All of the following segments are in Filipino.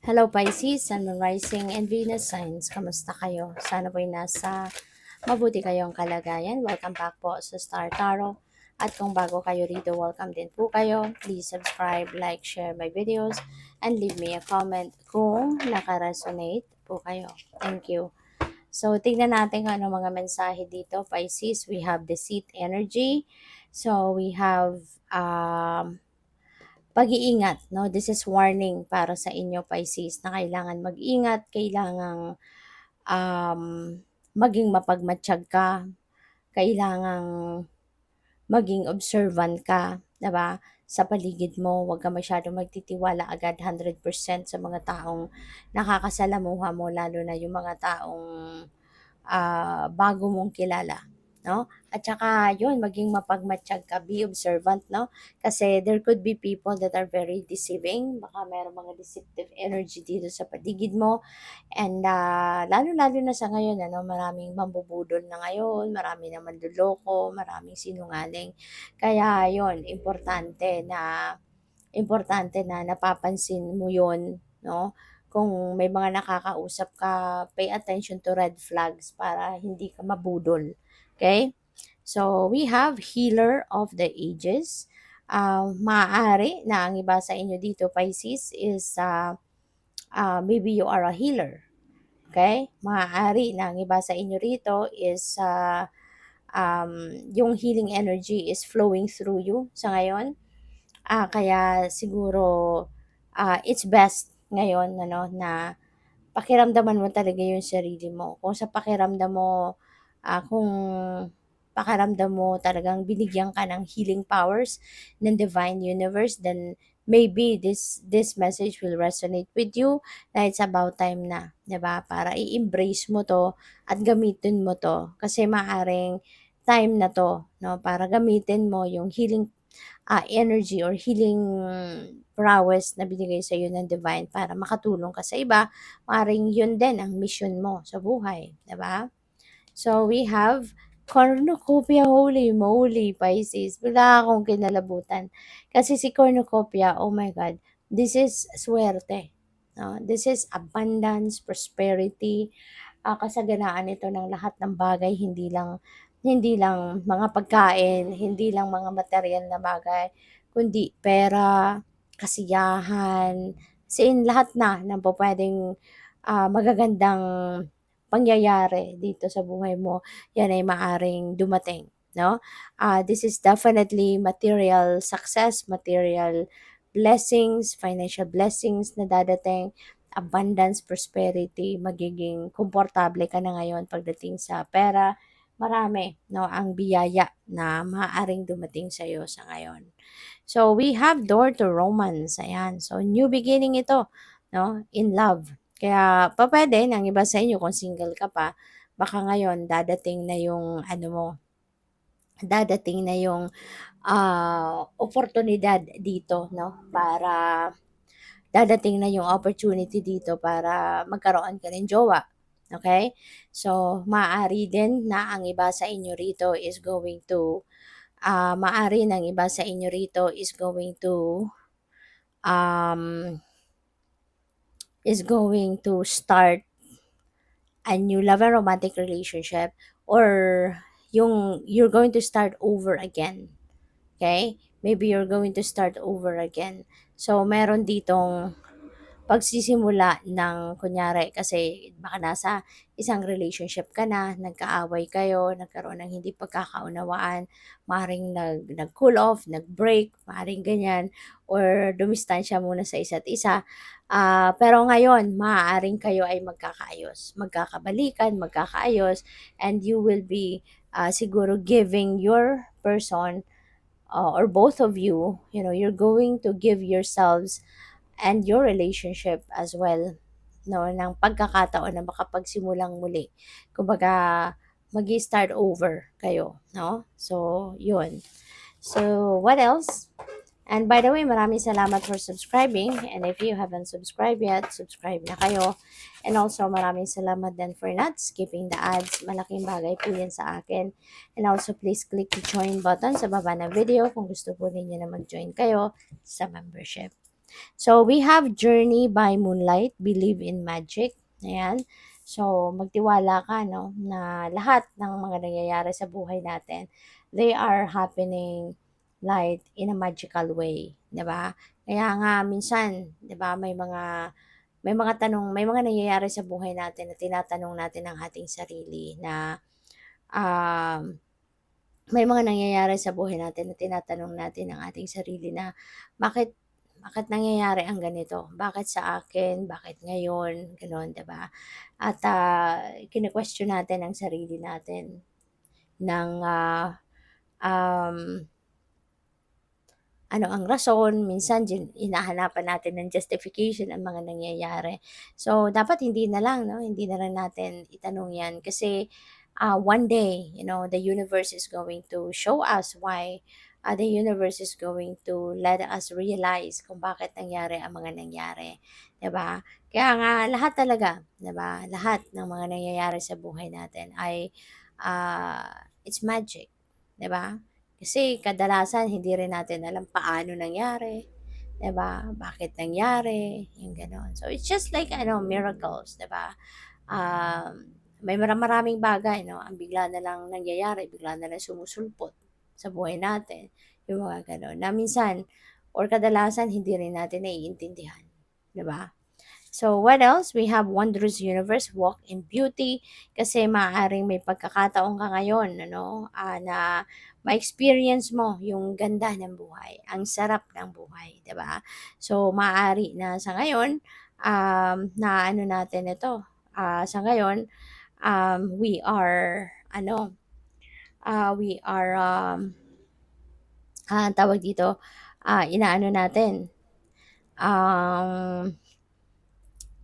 Hello Pisces, Sun, Moon, Rising, and Venus signs. Kamusta kayo? Sana po'y nasa mabuti kayong kalagayan. Welcome back po sa Star Tarot. At kung bago kayo rito, welcome din po kayo. Please subscribe, like, share my videos, and leave me a comment kung naka-resonate po kayo. Thank you. So, tingnan natin kung ano mga mensahe dito. Pisces, we have the seat energy. So, we have pag-iingat, no? This is warning para sa inyo, Pisces, na kailangan mag-ingat, kailangang um, maging mapagmatsyag ka, kailangang maging observant ka, 'di ba? Sa paligid mo, huwag ka masyadong magtitiwala agad 100% sa mga taong nakakasalamuha mo, lalo na yung mga taong bago mong kilala, no? At saka yun, maging mapagmatsyag ka, be observant, no? Kasi there could be people that are very deceiving, baka meron mga deceptive energy dito sa paligid mo, and lalo-lalo na sa ngayon, ano, maraming mambubudol na ngayon, marami na manloloko, maraming sinungaling. Kaya yun, importante na napapansin mo yun, no? Kung may mga nakakausap ka, pay attention to red flags para hindi ka mabudol. Okay? So, we have Healer of the Ages. Maaari na ang iba sa inyo dito, Pisces, is maybe you are a healer. Okay? Maaari na ang iba sa inyo rito is yung healing energy is flowing through you sa ngayon. Kaya siguro it's best ngayon ano na pakiramdaman mo talaga yung sarili mo. Kung sa pakiramdam mo, kung pakiramdam mo talagang binigyan ka ng healing powers ng divine universe, then maybe this message will resonate with you na it's about time na, 'di ba? Para i-embrace mo 'to at gamitin mo 'to kasi maaring time na 'to, no, para gamitin mo yung healing energy or healing prowess na binigay sa iyo ng divine para makatulong ka sa iba, maaaring yun din ang mission mo sa buhay, 'di ba? So we have cornucopia, holy moly, Pisces. Bigla akong kinalabutan. Kasi si cornucopia, oh my God, this is swerte. No? This is abundance, prosperity, kasaganaan ito ng lahat ng bagay, hindi lang mga pagkain, hindi lang mga material na bagay, kundi pera, kasiyahan, sin lahat na ng pwedeng magagandang pangyayari dito sa buhay mo, yan ay maaring dumating, no? This is definitely material success, material blessings, financial blessings na dadating, abundance, prosperity, magiging komportable ka na ngayon pagdating sa pera, marami, no, ang biyaya na maaaring dumating sa iyo sa ngayon. So, we have door to romance. Ayan. So, new beginning ito, no? In love. Kaya, papwede ng iba sa inyo kung single ka pa, baka ngayon dadating na yung ano mo, dadating na yung oportunidad dito, no? Para dadating na yung opportunity dito para magkaroon ka ng jowa. Okay? So, maaari din na ang iba sa inyo rito is going to maaari ng iba sa inyo rito um, is going to start a new love and romantic relationship, or you're going to start over again. Okay? Maybe you're going to start over again. So, meron ditong pagsisimula ng kunyari kasi baka nasa isang relationship ka na, nagkaaway kayo, nagkaroon ng hindi pagkakaunawaan, maaaring nag-cool off, nag-break, maaaring ganyan, or dumistansya muna sa isa't isa. Pero ngayon, maaaring kayo ay magkakaayos, magkakabalikan, magkakaayos, and you will be siguro giving your person or both of you, you're going to give yourselves and your relationship as well, no, ng pagkakataon na makapagsimulang muli. Kumbaga, magi-start over kayo, no? So, yun. So, what else? And by the way, maraming salamat for subscribing. And if you haven't subscribed yet, subscribe na kayo. And also, maraming salamat din for not skipping the ads. Malaking bagay po yan sa akin. And also, please click the join button sa baba ng video kung gusto po ninyo na mag-join kayo sa membership. So, we have Journey by Moonlight, Believe in Magic. Ayan. So, magtiwala ka, no, na lahat ng mga nangyayari sa buhay natin, they are happening like in a magical way, 'di ba? Kaya nga minsan, 'di ba, may mga nangyayari sa buhay natin na tinatanong natin ang ating sarili na um, may mga nangyayari sa buhay natin na tinatanong natin ang ating sarili na bakit bakit nangyayari ang ganito? Bakit sa akin? Bakit ngayon? Gano'n, 'di ba? At kine-question natin ang sarili natin ng um, ano ang rason, minsan hinahanapan natin ng justification ang mga nangyayari. So, dapat hindi na lang, 'no, hindi na lang natin itanong 'yan kasi, one day, the universe is going to show us why, the universe is going to let us realize kung bakit nangyari ang mga nangyari, 'di ba? Kaya nga lahat talaga, 'di ba, lahat ng mga nangyayari sa buhay natin ay, it's magic, 'di ba? Kasi kadalasan hindi rin natin alam paano nangyari, 'di ba? Bakit nangyari, yung gano'n. So, it's just like miracles, 'di ba? May maraming bagay 'no, ang bigla na lang nangyayari, bigla na lang sumusulpot sa buhay natin, yung mga gano'n. Na minsan or kadalasan hindi rin natin naiintindihan, 'di ba? So, what else? We have Wondrous Universe, Walk in Beauty, kasi maaaring may pagkakataon ka ngayon, na ma-experience mo yung ganda ng buhay, ang sarap ng buhay, 'di ba? So, maaari na sa ngayon, na ano natin ito, sa ngayon, we are, tawag dito, inaano natin, um,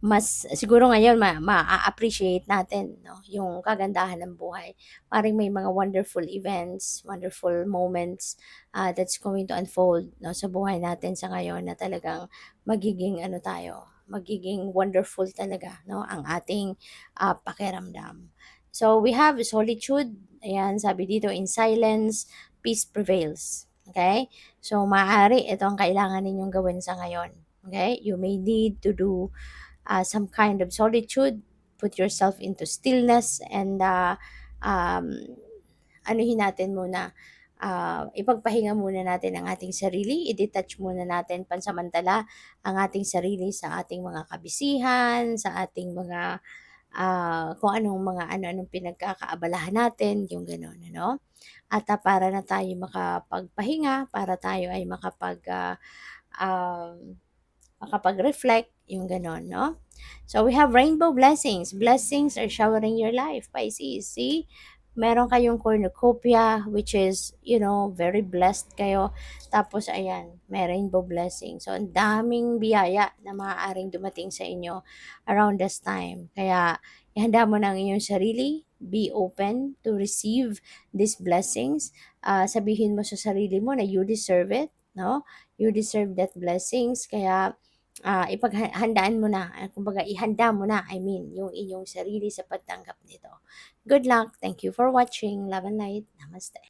mas siguro ngayon ma-a-appreciate natin 'no, yung kagandahan ng buhay. Maaaring may mga wonderful events, wonderful moments, that's going to unfold 'no, sa buhay natin sa ngayon na talagang magiging wonderful talaga 'no, ang ating, pakiramdam. So, we have solitude, ayan sabi dito, "In silence, peace prevails." Okay. So, maaari ito ang kailangan ninyong gawin sa ngayon, okay. You may need to do some kind of solitude, put yourself into stillness and um, anuhin natin muna, ipagpahinga muna natin ang ating sarili, i-detach muna natin pansamantala ang ating sarili sa ating mga kabisihan, sa ating mga kung anong mga ano-anong pinagkakaabalahan natin, yung gano'n, ano? At para na tayo makapagpahinga, para tayo ay um, makapag-reflect, yung gano'n, no? So, we have rainbow blessings. Blessings are showering your life, Pisces. See? Meron kayong cornucopia, which is, very blessed kayo. Tapos, ayan, may rainbow blessing. So, ang daming biyaya na maaaring dumating sa inyo around this time. Kaya, ihanda mo na ang iyong sarili. Be open to receive these blessings. Sabihin mo sa sarili mo na you deserve it, no? You deserve that blessings. Kaya, ipaghandaan mo na, kumbaga ihanda mo na, I mean, yung inyong sarili sa pagtanggap nito. Good luck. Thank you for watching. Love and light. Namaste.